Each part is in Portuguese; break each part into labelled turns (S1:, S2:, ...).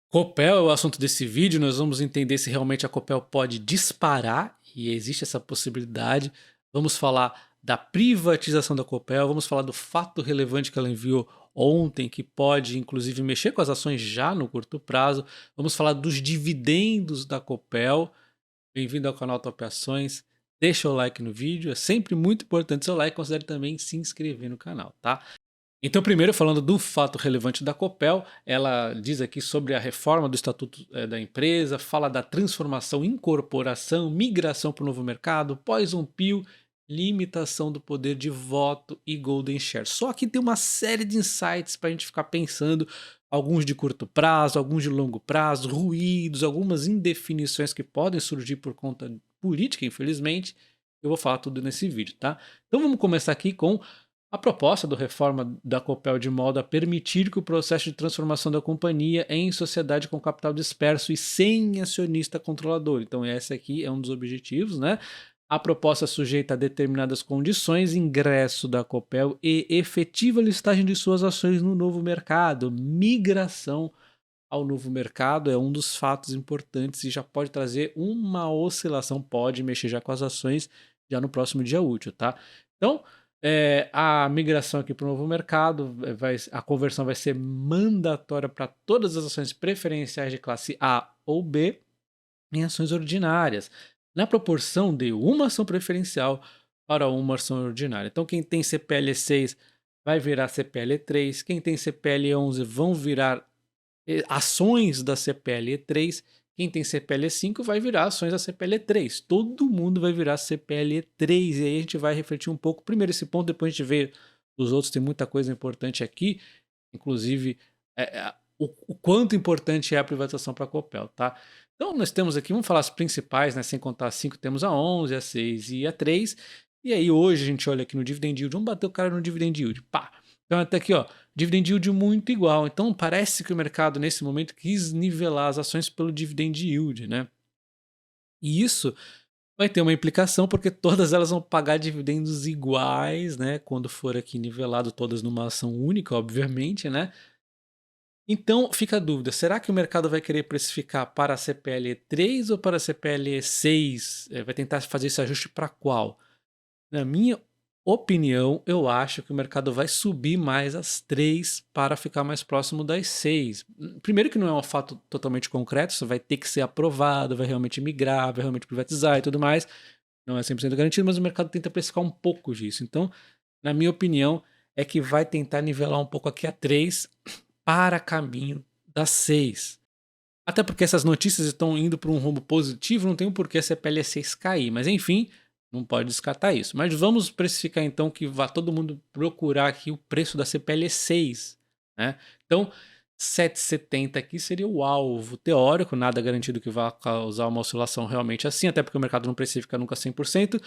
S1: Copel é o assunto desse vídeo, nós vamos entender se realmente a Copel pode disparar, e existe essa possibilidade. Vamos falar da privatização da Copel, vamos falar do fato relevante que ela enviou ontem, que pode inclusive mexer com as ações já no curto prazo. Vamos falar dos dividendos da Copel. Bem-vindo ao canal Top Ações. Deixa o like no vídeo, é sempre muito importante seu like, considere também se inscrever no canal, tá? Então, primeiro, falando do fato relevante da Copel, ela diz aqui sobre a reforma do estatuto da empresa, fala da transformação, incorporação, migração para o novo mercado, pós-1 limitação do poder de voto e golden share. Só que tem uma série de insights para a gente ficar pensando, alguns de curto prazo, alguns de longo prazo, ruídos, algumas indefinições que podem surgir por conta política, infelizmente. Eu vou falar tudo nesse vídeo, tá? Então vamos começar aqui com a proposta do reforma da Copel de modo a permitir que o processo de transformação da companhia em sociedade com capital disperso e sem acionista controlador. Então esse aqui é um dos objetivos, né? A proposta sujeita a determinadas condições, ingresso da Copel e efetiva listagem de suas ações no novo mercado. Migração ao novo mercado é um dos fatos importantes e já pode trazer uma oscilação, pode mexer já com as ações já no próximo dia útil, tá? Então, a migração aqui para o novo mercado, a conversão vai ser mandatória para todas as ações preferenciais de classe A ou B em ações ordinárias, na proporção de uma ação preferencial para uma ação ordinária. Então, quem tem CPL 6 vai virar CPL 3, quem tem CPL 11 vão virar ações da CPLE3, quem tem CPLE5 vai virar ações da CPLE3. Todo mundo vai virar CPLE3. E aí a gente vai refletir um pouco. Primeiro esse ponto, depois a gente vê os outros. Tem muita coisa importante aqui. Inclusive, o quanto importante é a privatização para a Copel, tá? Então nós temos aqui, vamos falar as principais, né? Sem contar as 5, temos a 11, a 6 e a 3. E aí hoje a gente olha aqui no Dividend Yield. Vamos bater o cara no Dividend Yield. Pá! Então até aqui, ó. Dividend yield muito igual. Então parece que o mercado nesse momento quis nivelar as ações pelo dividend yield, né? E isso vai ter uma implicação porque todas elas vão pagar dividendos iguais, né? Quando for aqui nivelado todas numa ação única, obviamente, né? Então fica a dúvida, será que o mercado vai querer precificar para a CPLE 3 ou para a CPLE 6? Vai tentar fazer esse ajuste para qual? Na minha opinião, eu acho que o mercado vai subir mais as 3 para ficar mais próximo das 6. Primeiro que não é um fato totalmente concreto, isso vai ter que ser aprovado, vai realmente migrar, vai realmente privatizar e tudo mais. Não é 100% garantido, mas o mercado tenta precificar um pouco disso. Então, na minha opinião, é que vai tentar nivelar um pouco aqui a 3 para caminho das 6. Até porque essas notícias estão indo para um rumo positivo, não tem um porquê a CPLE6 cair. Mas enfim, não pode descartar isso. Mas vamos precificar então que vá todo mundo procurar aqui o preço da CPLE6. Né? Então, 7,70 aqui seria o alvo teórico, nada garantido que vá causar uma oscilação realmente assim, até porque o mercado não precifica nunca 100%.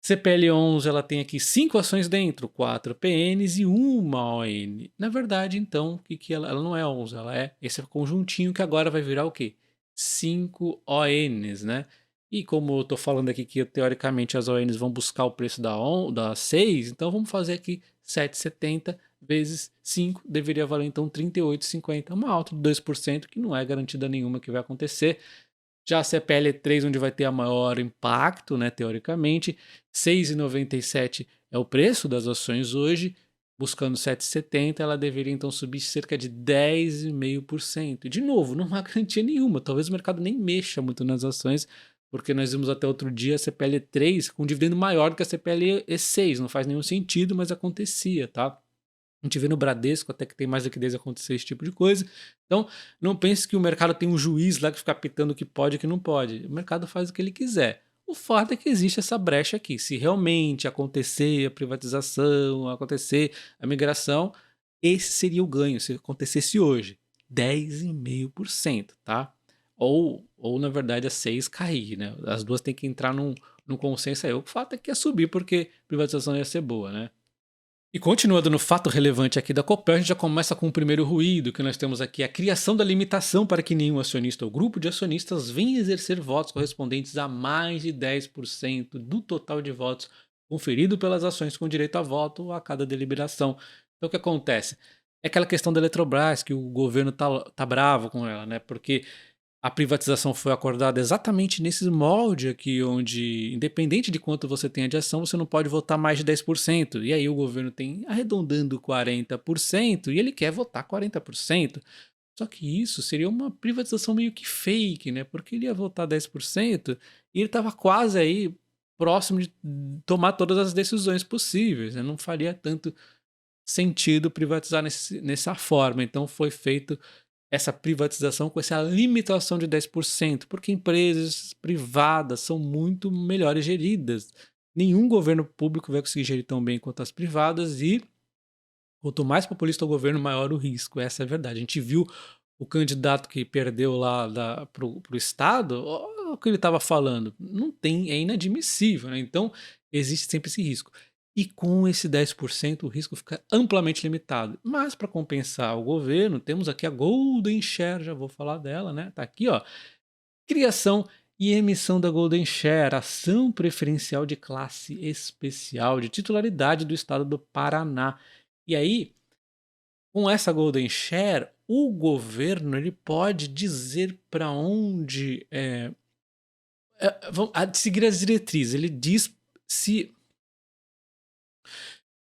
S1: CPL11 ela tem aqui 5 ações dentro, 4 PNs e uma ON. Na verdade, então, que ela não é 11, ela é esse conjuntinho que agora vai virar o quê? 5 ONs, né? E como eu tô falando aqui que teoricamente as ONs vão buscar o preço da 6, então vamos fazer aqui 7,70 vezes 5, deveria valer então 38,50, uma alta de 2%, que não é garantida nenhuma que vai acontecer. Já a CPL3, onde vai ter a maior impacto, né, teoricamente, 6,97 é o preço das ações hoje, buscando 7,70, ela deveria então subir cerca de 10,5%. De novo, não há garantia nenhuma, talvez o mercado nem mexa muito nas ações, porque nós vimos até outro dia a CPL3 com um dividendo maior do que a CPL6, não faz nenhum sentido, mas acontecia, tá? A gente vê no Bradesco até que tem mais liquidez acontecer esse tipo de coisa. Então, não pense que o mercado tem um juiz lá que fica apitando o que pode e o que não pode. O mercado faz o que ele quiser. O fato é que existe essa brecha aqui. Se realmente acontecer a privatização, acontecer a migração, esse seria o ganho se acontecesse hoje. 10,5%, tá? Ou na verdade, a 6 cair, né? As duas têm que entrar num consenso aí. O fato é que ia subir porque privatização ia ser boa, né? E continuando no fato relevante aqui da Copel, a gente já começa com o primeiro ruído, que nós temos aqui a criação da limitação para que nenhum acionista ou grupo de acionistas venha exercer votos correspondentes a mais de 10% do total de votos conferido pelas ações com direito a voto a cada deliberação. Então o que acontece? É aquela questão da Eletrobras, que o governo tá bravo com ela, né? Porque a privatização foi acordada exatamente nesse molde aqui, onde, independente de quanto você tenha de ação, você não pode votar mais de 10%. E aí o governo tem arredondando 40% e ele quer votar 40%. Só que isso seria uma privatização meio que fake, né? Porque ele ia votar 10% e ele estava quase aí próximo de tomar todas as decisões possíveis, né? Não faria tanto sentido privatizar nessa forma. Então foi feito essa privatização com essa limitação de 10%, porque empresas privadas são muito melhores geridas. Nenhum governo público vai conseguir gerir tão bem quanto as privadas e quanto mais populista o governo, maior o risco. Essa é a verdade. A gente viu o candidato que perdeu lá para o Estado, olha o que ele estava falando. Não tem, é inadmissível, né? Então, existe sempre esse risco. E com esse 10%, o risco fica amplamente limitado. Mas, para compensar o governo, temos aqui a Golden Share, já vou falar dela, né? Tá aqui, ó. Criação e emissão da Golden Share, ação preferencial de classe especial, de titularidade do Estado do Paraná. E aí, com essa Golden Share, o governo ele pode dizer para onde seguir as diretrizes. Ele diz se.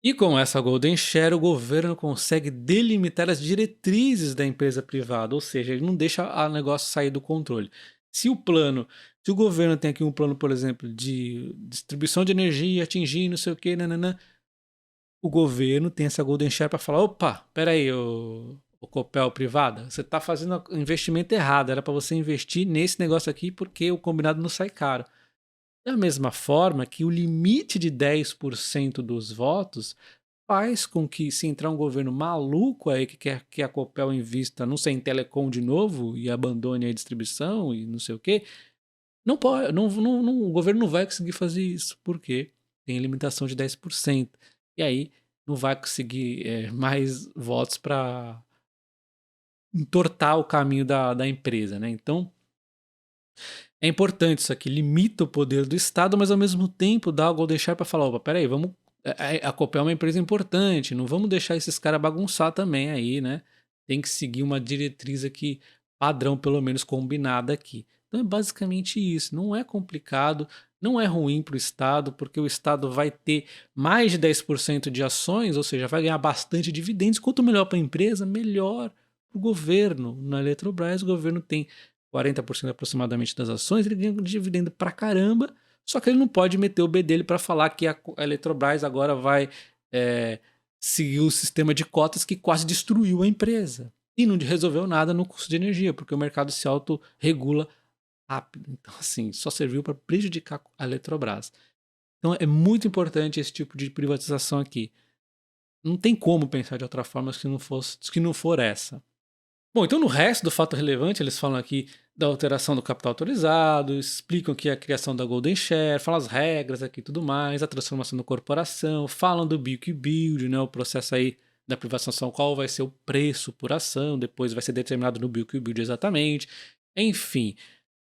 S1: E com essa Golden Share, o governo consegue delimitar as diretrizes da empresa privada, ou seja, ele não deixa o negócio sair do controle. Se o governo tem aqui um plano, por exemplo, de distribuição de energia, atingir não sei o que, nananã, o governo tem essa Golden Share para falar: opa, peraí, o Copel privada, você está fazendo o investimento errado, era para você investir nesse negócio aqui porque o combinado não sai caro. Da mesma forma que o limite de 10% dos votos faz com que, se entrar um governo maluco aí que quer que a Copel invista, não sei, em telecom de novo e abandone a distribuição e não sei o quê, não pode, o governo não vai conseguir fazer isso, porque tem limitação de 10%. E aí não vai conseguir mais votos para entortar o caminho da empresa, né? Então, é importante isso aqui, limita o poder do Estado, mas ao mesmo tempo dá algo a deixar para falar: opa, peraí, vamos. A Copel é uma empresa importante, não vamos deixar esses caras bagunçar também aí, né? Tem que seguir uma diretriz aqui, padrão, pelo menos combinada aqui. Então é basicamente isso. Não é complicado, não é ruim para o Estado, porque o Estado vai ter mais de 10% de ações, ou seja, vai ganhar bastante dividendos. Quanto melhor para a empresa, melhor para o governo. Na Eletrobras, o governo tem 40% aproximadamente das ações, ele ganha dividendo pra caramba, só que ele não pode meter o B dele para falar que a Eletrobras agora vai seguir o sistema de cotas que quase destruiu a empresa. E não resolveu nada no custo de energia, porque o mercado se autorregula rápido. Então, assim, só serviu para prejudicar a Eletrobras. Então, é muito importante esse tipo de privatização aqui. Não tem como pensar de outra forma que não for essa. Bom, então no resto do fato relevante, eles falam aqui da alteração do capital autorizado, explicam que a criação da Golden Share, falam as regras aqui e tudo mais, a transformação da corporação, falam do Build, né, o processo aí da privatização, qual vai ser o preço por ação, depois vai ser determinado no Build exatamente. Enfim,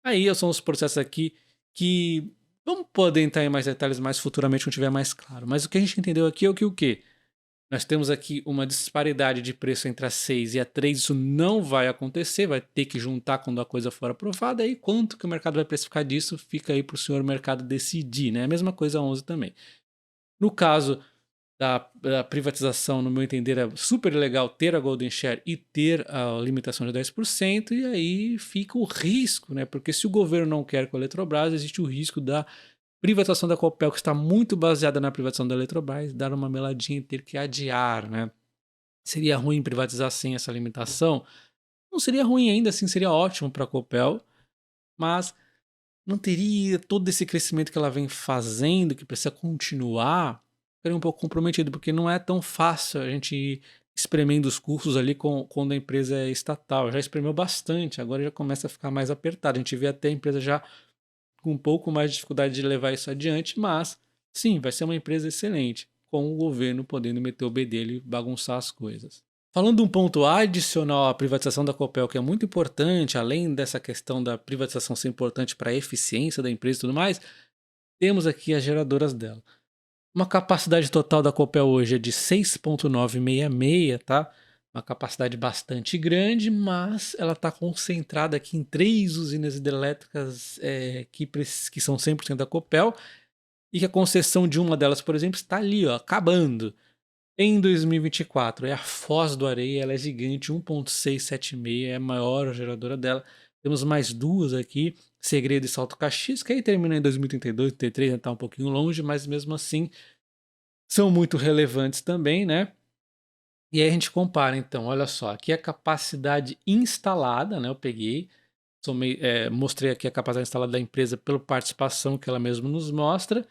S1: aí são os processos aqui que vamos poder entrar em mais detalhes mais futuramente quando tiver mais claro. Mas o que a gente entendeu aqui é o quê? Nós temos aqui uma disparidade de preço entre a 6 e a 3, isso não vai acontecer, vai ter que juntar quando a coisa for aprovada, e quanto que o mercado vai precificar disso, fica aí para o senhor mercado decidir, né? A mesma coisa a 11 também. No caso da privatização, no meu entender, é super legal ter a Golden Share e ter a limitação de 10%, e aí fica o risco, né? Porque se o governo não quer com a Eletrobras, existe o risco da privatização da Copel, que está muito baseada na privatização da Eletrobras, dar uma meladinha e ter que adiar, né? Seria ruim privatizar sem essa limitação? Não seria ruim, ainda assim seria ótimo para a Copel, mas não teria todo esse crescimento que ela vem fazendo, que precisa continuar, ficaria um pouco comprometido, porque não é tão fácil a gente ir espremendo os cursos ali quando a empresa é estatal. Já espremeu bastante, agora já começa a ficar mais apertado. A gente vê até a empresa já com um pouco mais de dificuldade de levar isso adiante, mas sim, vai ser uma empresa excelente, com o governo podendo meter o B dele e bagunçar as coisas. Falando de um ponto adicional à privatização da Copel, que é muito importante, além dessa questão da privatização ser importante para a eficiência da empresa e tudo mais, temos aqui as geradoras dela. Uma capacidade total da Copel hoje é de 6,966, tá? uma capacidade bastante grande, mas ela está concentrada aqui em 3 usinas hidrelétricas que são 100% da Copel, e que a concessão de uma delas, por exemplo, está ali, ó, acabando em 2024. É a Foz do Areia, ela é gigante, 1,676, é a maior geradora dela. Temos mais duas aqui, Segredo e Salto Caxias, que aí termina em 2032, 2033, está um pouquinho longe, mas mesmo assim são muito relevantes também, né? E aí a gente compara, então, olha só, aqui é a capacidade instalada, né? Eu peguei, mostrei aqui a capacidade instalada da empresa pela participação que ela mesma nos mostra,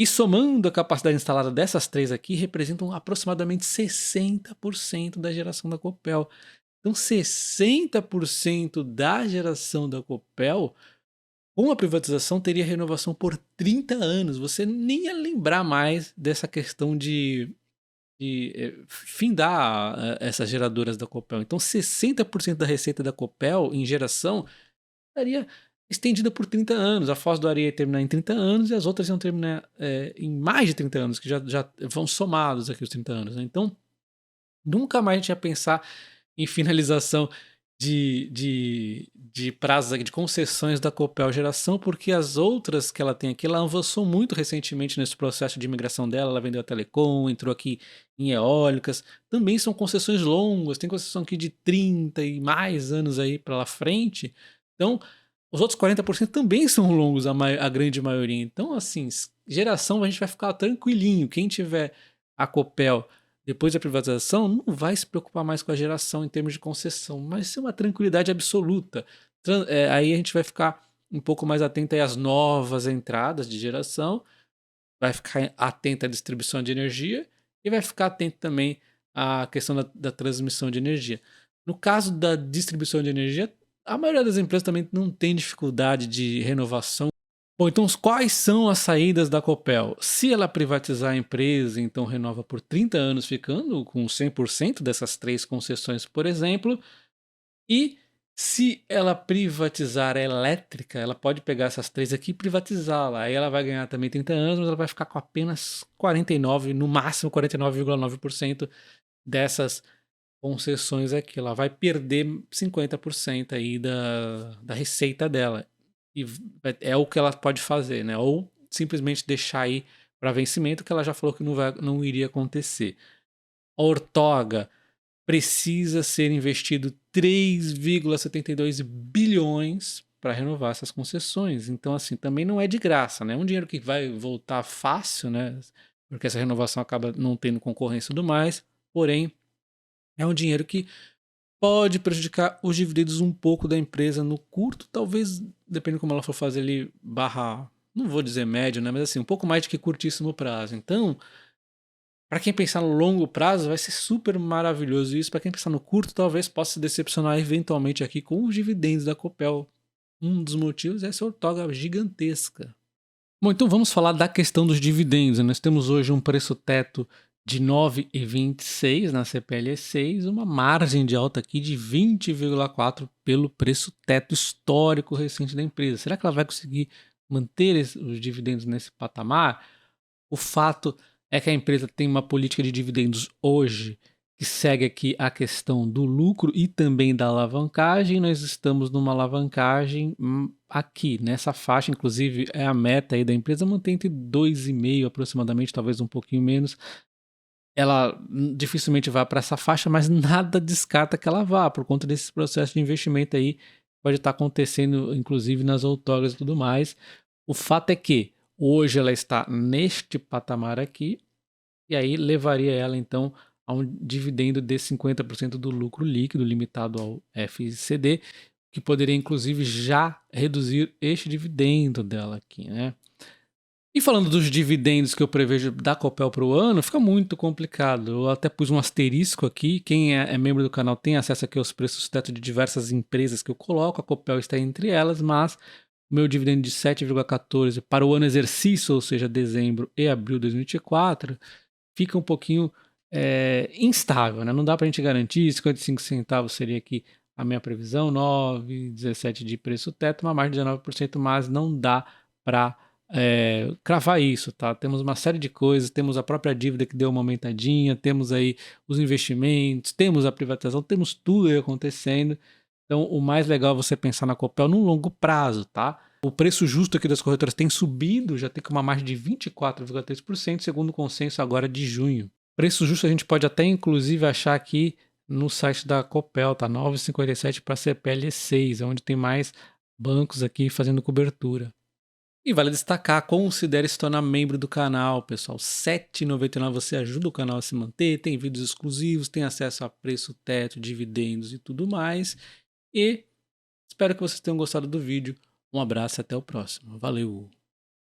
S1: e somando a capacidade instalada dessas três aqui, representam aproximadamente 60% da geração da Copel. Então, 60% da geração da Copel, com a privatização, teria renovação por 30 anos. Você nem ia lembrar mais dessa questão de findar essas geradoras da Copel. Então, 60% da receita da Copel em geração estaria estendida por 30 anos. A Foz do Areia ia terminar em 30 anos e as outras iam terminar em mais de 30 anos, que já vão somados aqui os 30 anos. Né? Então, nunca mais a gente ia pensar em finalização de prazos aqui, de concessões da Copel Geração, porque as outras que ela tem aqui, ela avançou muito recentemente nesse processo de imigração dela, ela vendeu a Telecom, entrou aqui em eólicas, também são concessões longas, tem concessão aqui de 30 e mais anos aí para lá frente, então os outros 40% também são longos, a grande maioria, então assim, geração a gente vai ficar tranquilinho, quem tiver a Copel depois da privatização, não vai se preocupar mais com a geração em termos de concessão, mas ser uma tranquilidade absoluta. Aí a gente vai ficar um pouco mais atento aí às novas entradas de geração, vai ficar atento à distribuição de energia e vai ficar atento também à questão da transmissão de energia. No caso da distribuição de energia, a maioria das empresas também não tem dificuldade de renovação. Bom, então quais são as saídas da Copel? Se ela privatizar a empresa, então renova por 30 anos, ficando com 100% dessas três concessões, por exemplo. E se ela privatizar a elétrica, ela pode pegar essas três aqui e privatizá-la. Aí ela vai ganhar também 30 anos, mas ela vai ficar com apenas 49, no máximo 49,9% dessas concessões aqui. Ela vai perder 50% aí da receita dela. E é o que ela pode fazer, né? Ou simplesmente deixar aí para vencimento, que ela já falou que não iria acontecer. A Ortoga precisa ser investido 3,72 bilhões para renovar essas concessões. Então, assim, também não é de graça, né? É um dinheiro que vai voltar fácil, né? Porque essa renovação acaba não tendo concorrência e tudo mais. Porém, é um dinheiro que pode prejudicar os dividendos um pouco da empresa no curto, talvez, dependendo de como ela for fazer ali, barra, não vou dizer médio, né? Mas assim, um pouco mais de que curtíssimo prazo. Então, para quem pensar no longo prazo, vai ser super maravilhoso isso. Para quem pensar no curto, talvez possa se decepcionar eventualmente aqui com os dividendos da Copel. Um dos motivos é essa ortoga gigantesca. Bom, então vamos falar da questão dos dividendos. Nós temos hoje um preço teto de 9,26 na CPLE 6, uma margem de alta aqui de 20,4 pelo preço teto histórico recente da empresa. Será que ela vai conseguir manter os dividendos nesse patamar? O fato é que a empresa tem uma política de dividendos hoje que segue aqui a questão do lucro e também da alavancagem. Nós estamos numa alavancagem aqui, nessa faixa, inclusive é a meta aí da empresa, mantém entre 2,5 aproximadamente, talvez um pouquinho menos. Ela dificilmente vai para essa faixa, mas nada descarta que ela vá, por conta desse processo de investimento aí, pode estar acontecendo, inclusive nas outorgas e tudo mais. O fato é que hoje ela está neste patamar aqui, e aí levaria ela então a um dividendo de 50% do lucro líquido limitado ao FCD, que poderia inclusive já reduzir este dividendo dela aqui, né? E falando dos dividendos que eu prevejo da Copel para o ano, fica muito complicado. Eu até pus um asterisco aqui. Quem é membro do canal tem acesso aqui aos preços teto de diversas empresas que eu coloco. A Copel está entre elas, mas o meu dividendo de 7,14 para o ano exercício, ou seja, dezembro e abril de 2024, fica um pouquinho instável, né? Não dá para a gente garantir. 55 centavos seria aqui a minha previsão, 9,17 de preço teto, uma margem de 19%, mas não dá para cravar isso, tá? Temos uma série de coisas, temos a própria dívida que deu uma aumentadinha, temos aí os investimentos, temos a privatização, temos tudo aí acontecendo. Então, o mais legal é você pensar na Copel num longo prazo, tá? O preço justo aqui das corretoras tem subido, já tem com uma margem de 24,3%, segundo o consenso agora de junho. Preço justo a gente pode até inclusive achar aqui no site da Copel, tá? 9,57 para CPL 6, onde tem mais bancos aqui fazendo cobertura. E vale destacar, considere se tornar membro do canal, pessoal. R$ 7,99 você ajuda o canal a se manter, tem vídeos exclusivos, tem acesso a preço, teto, dividendos e tudo mais. E espero que vocês tenham gostado do vídeo. Um abraço e até o próximo. Valeu!